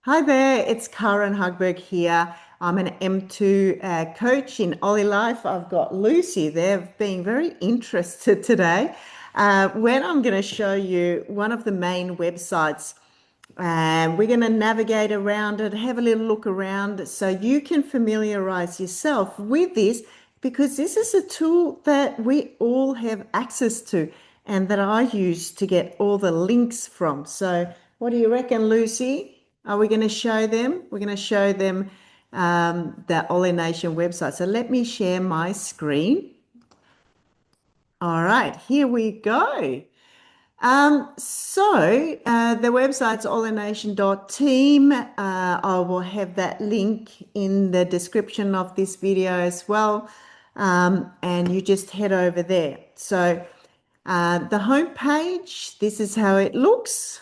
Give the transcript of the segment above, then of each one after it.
Hi there, it's Karin 𝐊𝐚𝐫𝐢𝐧 here. I'm an M2 coach in Ollie Life. I've got Lucy there being very interested today when I'm going to show you one of the main websites. We're going to navigate around it, have a little look around so you can familiarize yourself with this because this is a tool that we all have access to and that I use to get all the links from. So what do you reckon, Lucy? Are we going to show them? We're going to show them the OlyNation website. So let me share my screen. All right, here we go. The website's OlyNation.team. I will have that link in the description of this video as well. And you just head over there. So the home page, this is how it looks.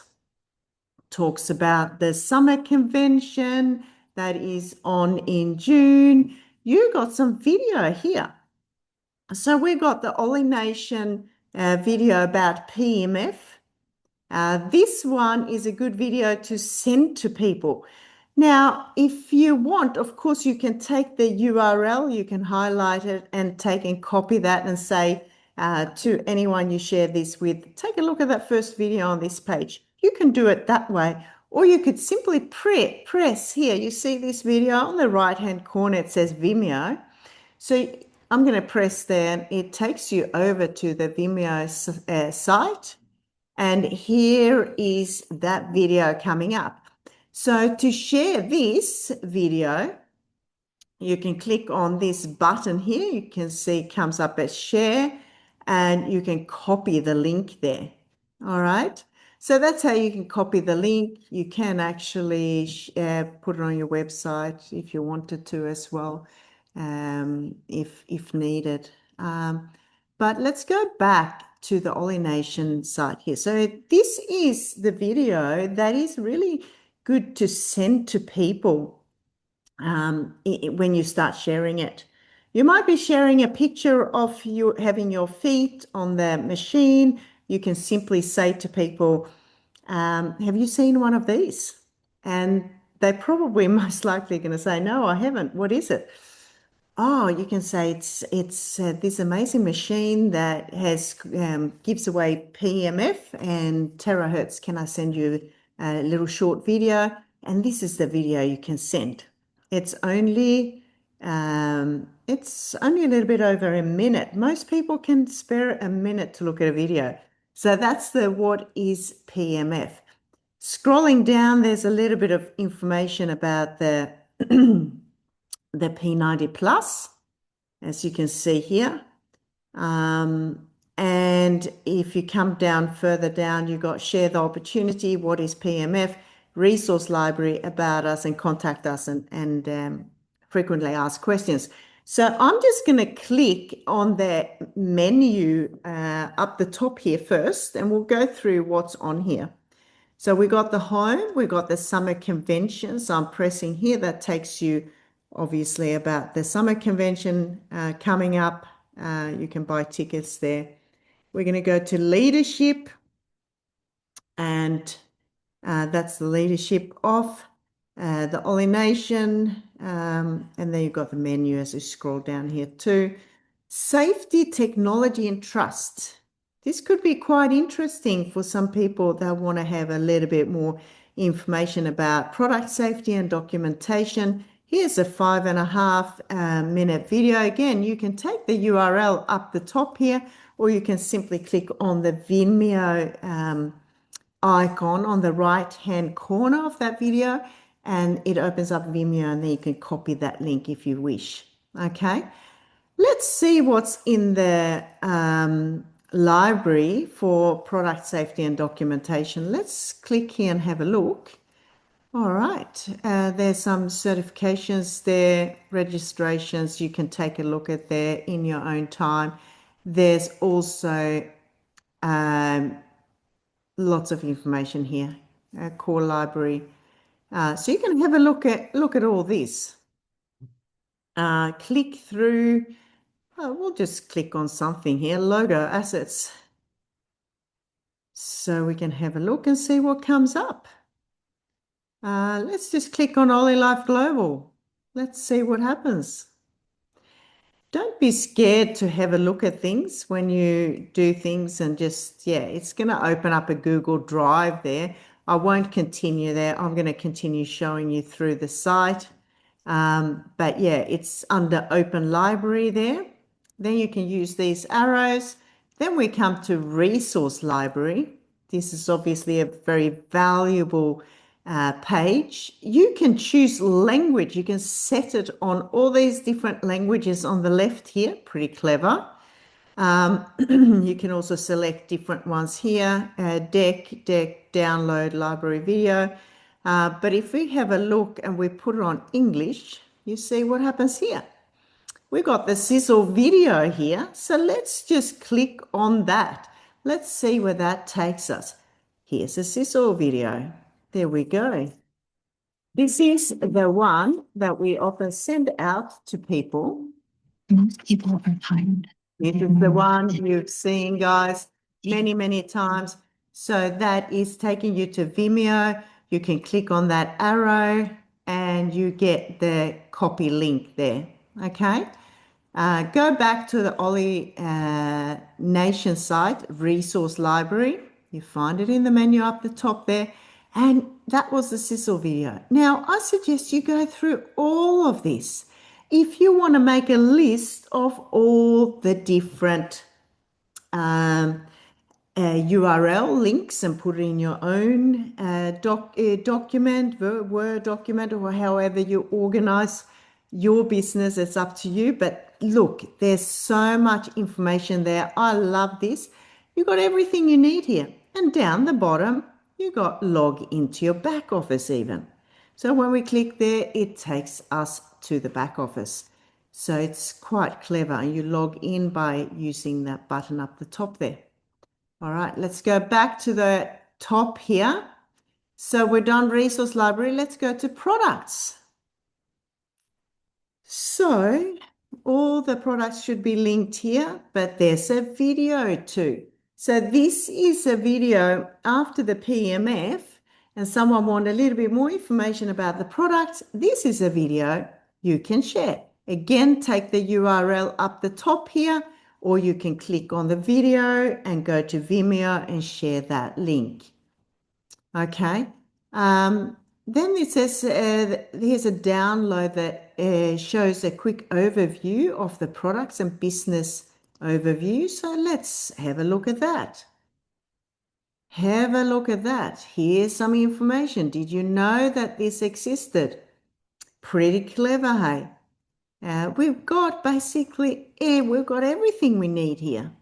Talks about the summer convention that is on in June. You got some video here. So we got the OlyNation video about PMF. This one is a good video to send to people. Now, if you want, of course, you can take the URL, you can highlight it and take and copy that and say to anyone you share this with, take a look at that first video on this page. You can do it that way, or you could simply press here. You see this video on the right-hand corner, it says Vimeo. So I'm going to press there and it takes you over to the Vimeo site. And here is that video coming up. So to share this video, you can click on this button here. You can see it comes up as share and you can copy the link there. All right. So that's how you can copy the link. You can actually put it on your website if you wanted to as well, if needed. But let's go back to the OlyNation site here. So this is the video that is really good to send to people when you start sharing it. You might be sharing a picture of you having your feet on the machine. You can simply say to people, have you seen one of these? And they're probably most likely going to say, no, I haven't. What is it? Oh, you can say it's this amazing machine that has gives away PMF and terahertz. Can I send you a little short video? And this is the video you can send. It's only a little bit over a minute. Most people can spare a minute to look at a video. So that's the what is PMF. Scrolling down, there's a little bit of information about the the P90 Plus, as you can see here. And if you come down further down, you've got share the opportunity, what is PMF, resource library, about us, and contact us, and frequently asked questions. So I'm just going to click on the menu up the top here first, and we'll go through what's on here. So we got the home, we got the summer convention. So I'm pressing here. That takes you obviously about the summer convention coming up. You can buy tickets there. We're going to go to leadership, and that's the leadership of the OlyNation. And then you've got the menu as you scroll down here too. Safety, technology, and trust. This could be quite interesting for some people that want to have a little bit more information about product safety and documentation. Here's a 5.5 minute video. Again, you can take the URL up the top here, or you can simply click on the Vimeo icon on the right-hand corner of that video, and it opens up Vimeo, and then you can copy that link if you wish. Okay, let's see what's in the library for product safety and documentation. Let's click here and have a look. All right, there's some certifications there, registrations you can take a look at there in your own time. There's also lots of information here, core library. So you can have a look at all this. Click through. We'll just click on something here, logo assets. So we can have a look and see what comes up. Let's just click on OlyLife Global. Let's see what happens. Don't be scared to have a look at things when you do things and just, yeah, it's going to open up a Google Drive there. I won't continue there. I'm going to continue showing you through the site. But yeah, it's under Open Library there. Then you can use these arrows. Then we come to Resource Library. This is obviously a very valuable page. You can choose language. You can set it on all these different languages on the left here. Pretty clever. You can also select different ones here, deck, download, library, video. But if we have a look and we put it on English, you see what happens here. We've got the 𝐊𝐶𝐫𝐚 video here. So let's just click on that. Let's see where that takes us. Here's the 𝐊𝐶𝐫𝐚 video. There we go. This is the one that we often send out to people. Most people are tired. This is the one you've seen, guys, many, many times. So that is taking you to Vimeo. You can click on that arrow and you get the copy link there. Okay. Go back to the OlyNation site, Resource Library. You find it in the menu up the top there. And that was the 𝐊𝐶𝐫𝐚 video. Now, I suggest you go through all of this. If you want to make a list of all the different URL links and put it in your own document, Word document, or however you organize your business, it's up to you. But look, there's so much information there. I love this. You've got everything you need here. And down the bottom, you got log into your back office even. So when we click there, it takes us to the back office. So it's quite clever. You log in by using that button up the top there. All right, let's go back to the top here. So we're done Resource Library. Let's go to products. So all the products should be linked here, but there's a video too. So this is a video after the PMF, and someone wanted a little bit more information about the products. This is a video you can share. Again, take the URL up the top here, or you can click on the video and go to Vimeo and share that link. Okay. Then it says here's a download that shows a quick overview of the products and business overview. So let's have a look at that. Have a look at that. Here's some information. Did you know that this existed? Pretty clever, hey? We've got basically, we've got everything we need here.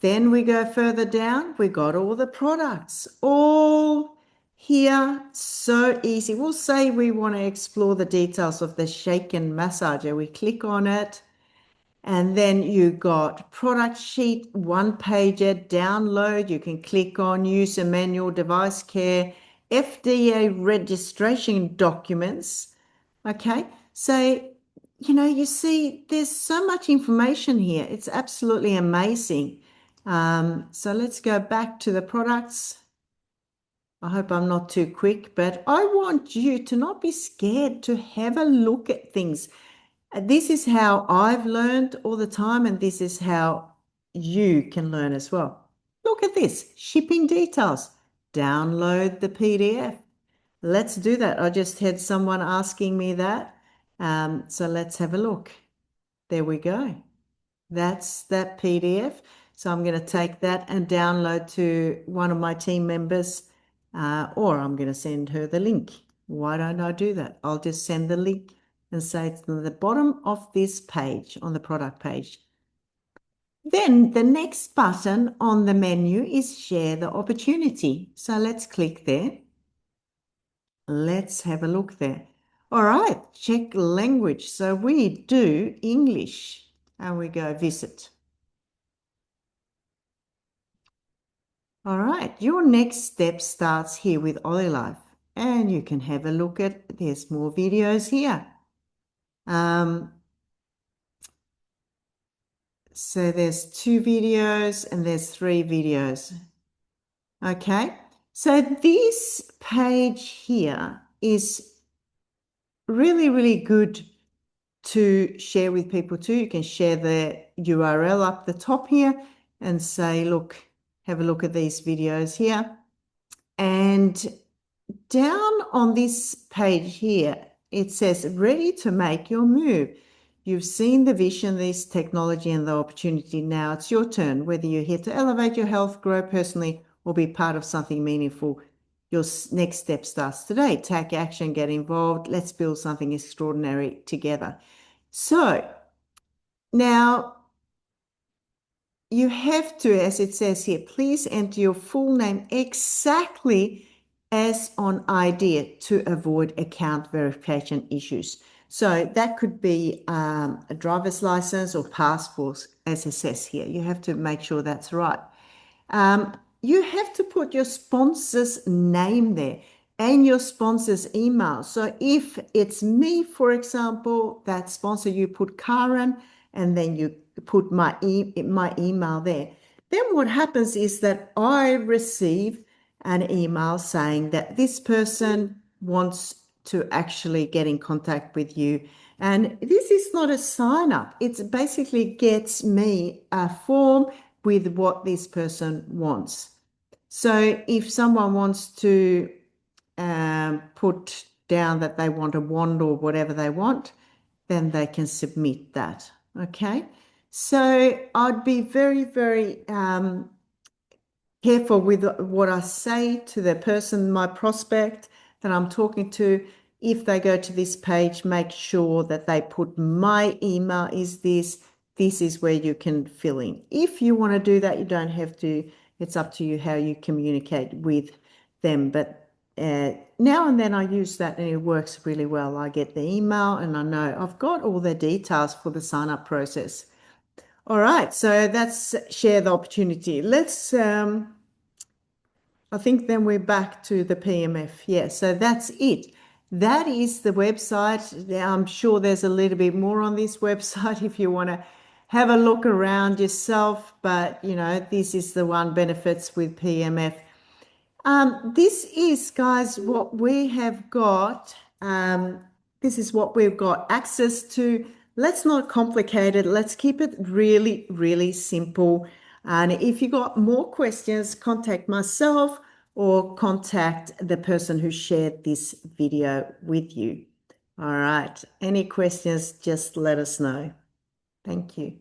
Then we go further down, we got all the products, all here, so easy. We'll say we want to explore the details of the shaken massager. We click on it, and then you got product sheet, one pager, download. You can click on user manual, device care, FDA registration documents. Okay, so you see there's so much information here. It's absolutely amazing. So let's go back to the products. I hope I'm not too quick, but I want you to not be scared to have a look at things. This is how I've learned all the time, and this is how you can learn as well. Look at this, shipping details. Download the PDF. Let's do that. I just had someone asking me that. So let's have a look. There we go. That's that PDF. So I'm going to take that and download to one of my team members, or I'm going to send her the link. Why don't I do that? I'll just send the link and say it's at the bottom of this page, on the product page. Then the next button on the menu is share the opportunity. So let's click there. Let's have a look there. All right, check language. So we do English and we go visit. All right, your next step starts here with OlyLife, and you can have a look at, there's more videos here. So there's 2 videos and there's 3 videos. Okay, so this page here is really, really good to share with people too. You can share the URL up the top here and say, look, have a look at these videos here. And down on this page here, it says, ready to make your move. You've seen the vision, this technology, and the opportunity. Now it's your turn, whether you're here to elevate your health, grow personally, or be part of something meaningful. Your next step starts today. Take action, get involved. Let's build something extraordinary together. So now you have to, as it says here, please enter your full name exactly as on ID to avoid account verification issues. So that could be a driver's license or passport, as it says here. You have to make sure that's right. You have to put your sponsor's name there and your sponsor's email. So if it's me, for example, that sponsor, you put Karin and then you put my email there. Then what happens is that I receive an email saying that this person wants to actually get in contact with you. And this is not a sign up. It basically gets me a form with what this person wants. So if someone wants to put down that they want a wand or whatever they want, then they can submit that. Okay. So I'd be very, very careful with what I say to the person, my prospect that I'm talking to. If they go to this page, make sure that they put my email is this. This is where you can fill in. If you want to do that, you don't have to. It's up to you how you communicate with them. But now and then I use that and it works really well. I get the email and I know I've got all the details for the sign up process. All right, so that's share the opportunity. Let's, I think then we're back to the PMF. Yeah, so that's it. That is the website. I'm sure there's a little bit more on this website if you want to have a look around yourself, but you know, this is the one benefits with PMF. This is, guys, what we have got. This is what we've got access to. Let's not complicate it. Let's keep it really, really simple. And if you got more questions, contact myself or contact the person who shared this video with you. All right. Any questions, just let us know. Thank you.